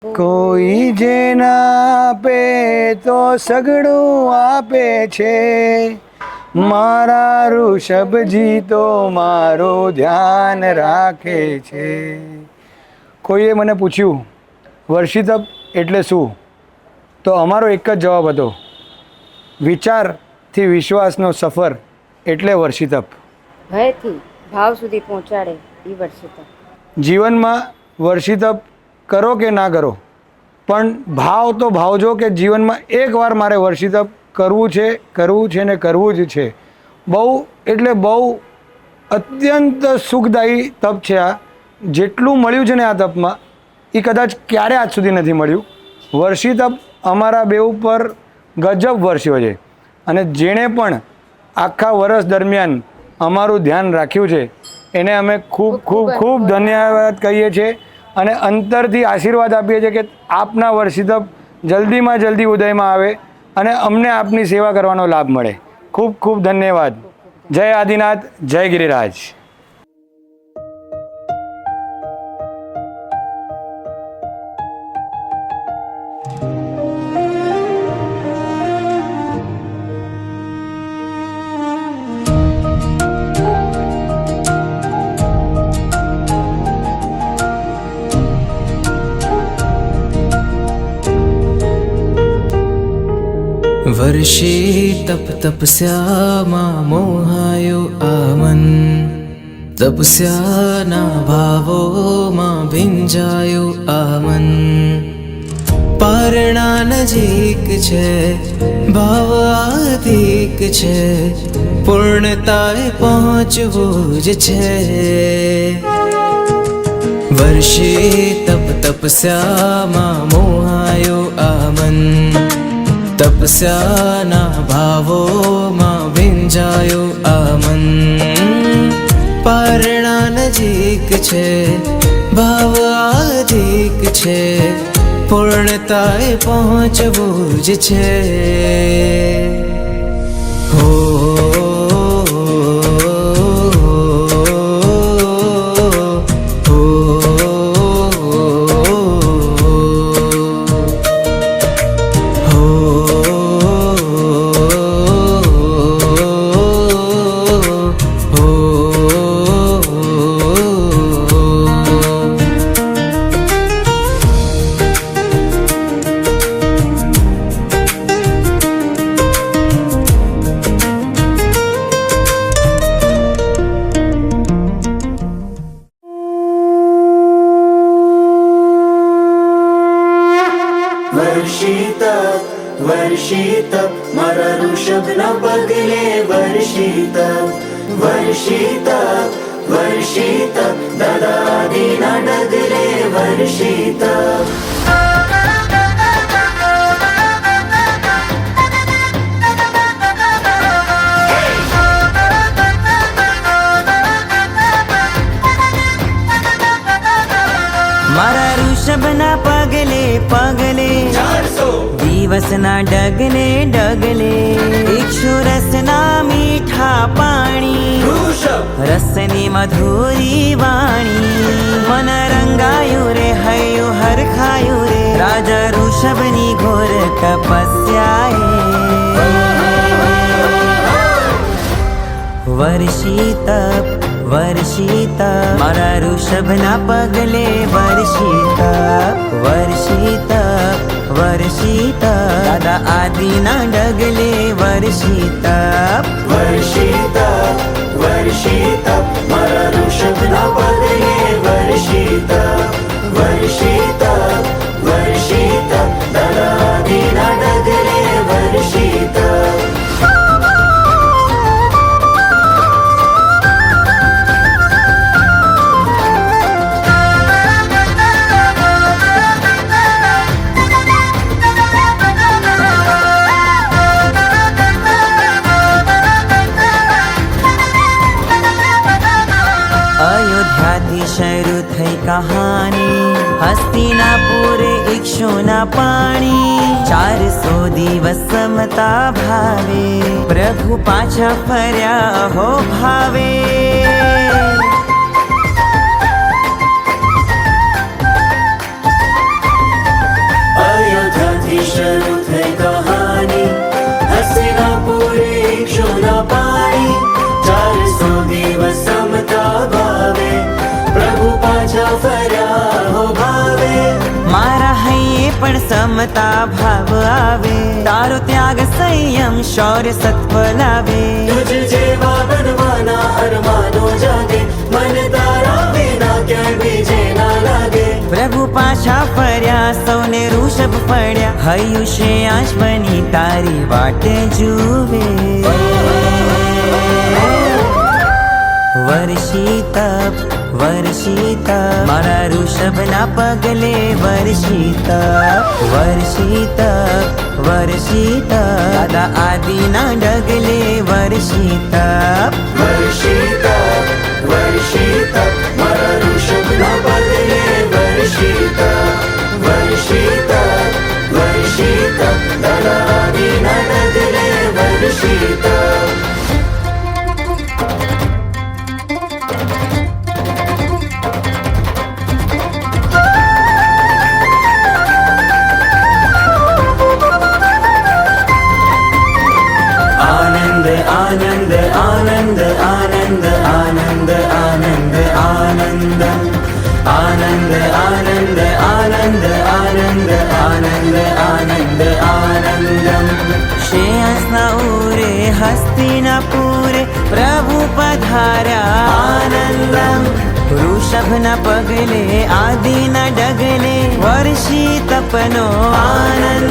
કોઈ જે ના આપે તો સગડું આપે છે, મારા ઋષભજી તો મારું ધ્યાન રાખે છે. કોઈએ મને પૂછ્યું વર્ષિતપ એટલે શું, તો અમારો એક જ જવાબ હતો, વિચારથી વિશ્વાસનો સફર એટલે વર્ષિતપ. ભયથી ભાવ સુધી પહોંચાડે એ વર્ષિતપ. જીવનમાં વર્ષિતપ કરો કે ના કરો, પણ ભાવ તો ભાવજો કે જીવનમાં એકવાર મારે વર્ષિતપ કરવું છે ને કરવું જ છે. બહુ એટલે બહુ અત્યંત સુખદાયી તપ છે આ. જેટલું મળ્યું છે ને આ તપમાં એ કદાચ ક્યારે આજ સુધી નથી મળ્યું. વર્ષિતપ અમારા બેઉ પર ગજબ વરસ્યો છે, અને જેણે પણ આખા વર્ષ દરમિયાન અમારું ધ્યાન રાખ્યું છે એને અમે ખૂબ ખૂબ ખૂબ ધન્યવાદ કહીએ છીએ, અને અંતરથી આશીર્વાદ આપીએ છીએ કે આપના વર્ષિતપ જલ્દીમાં જલ્દી ઉદયમાં આવે અને અમને આપની સેવા કરવાનો લાભ મળે. ખૂબ ખૂબ ધન્યવાદ. જય આદિનાથ, જય ગિરિરાજ. વર્ષે તપ તપસ્યામાં મોહાયો આમન, તપસ્યાના ભાવોમાં ભીંજાયો આમન. પારણા નજીક છે, ભાવ આધિક છે, પૂર્ણતાએ પહોંચવું જ છે. વર્ષે તપ તપસ્યામાં મોહાયો આમન, તપસ્યાના ભાવોમાં ભીંજાયો આમન. પારણા નજીક છે, ભાવ આધિક છે, પૂર્ણતાએ પહોંચવું જ છે. હો વર્ષિતપ મારા ઋષભના પગલે વર્ષિતપ, વર્ષિતપ વર્ષિતપ દાદા આદિના ડગલે વર્ષિતપ. મારા ઋષભના પગલે પગલે દિવસના ડગલે ડગલે, ઇક્ષુરસના મીઠા પાણી, રસની મધુરી વાણી. મન રંગાયું રે હૈયું હરખાયું રે, રાજા ઋષભની ઘોર તપસ્યાએ. વર્ષિતપ વર્ષિતપ મારા ઋષભના પગલે વર્ષિતપ, વર્ષિતપ વર્ષિતપ દાદા આદિના ડગલે વર્ષિતપ. વર્ષિતપ વર્ષિતપ મારા ઋષભના પગલે વર્ષિતપ, વર્ષિતપ વર્ષિતપ દાદા આદિના ડગલે વર્ષિતપ. અયોધ્યાથી શરૂ થઈ કહાની, હસ્તિનાપુરે ઇક્ષુના પાણી. 400 દિવસ સમતા ભાવે, પ્રભુ પાછા ફર્યા હો ભાવે. પણ સમતા ભાવ આવે. તારો ત્યાગ સંયમ શૌર્ય સત્વ લાવે. तुझ जेवा बनवाना अरमानो जागे मन तारा बिना क्यां बीजे ना लागे. પ્રભુ પાછા ફર્યા સૌને ઋષભ પડ્યા. હયુષે આજ બની તારી વાટે જુએ. વર્ષી તપ મારા ઋષભના પગલે વર્ષી તપ દાદા આદિના ડગલે વર્ષી તપ. वर्षिता वर्षिता मारा ऋषभना पगले वर्षिता वर्षिता वर्षिता दादा आदिना डगले वर्षिता. आनंद आनंद आनंद आनंद आनंद आनंद आनंद आनंद आनंद आनंद आनंद आनंद आनंद आनंदम. શ્રેયસના ઉરે હસ્તિનાપુરે પ્રભુ પધાર્યા આનંદમ. ઋષભના પગલે આદિના ડગલે વર્ષી તપનો આનંદ.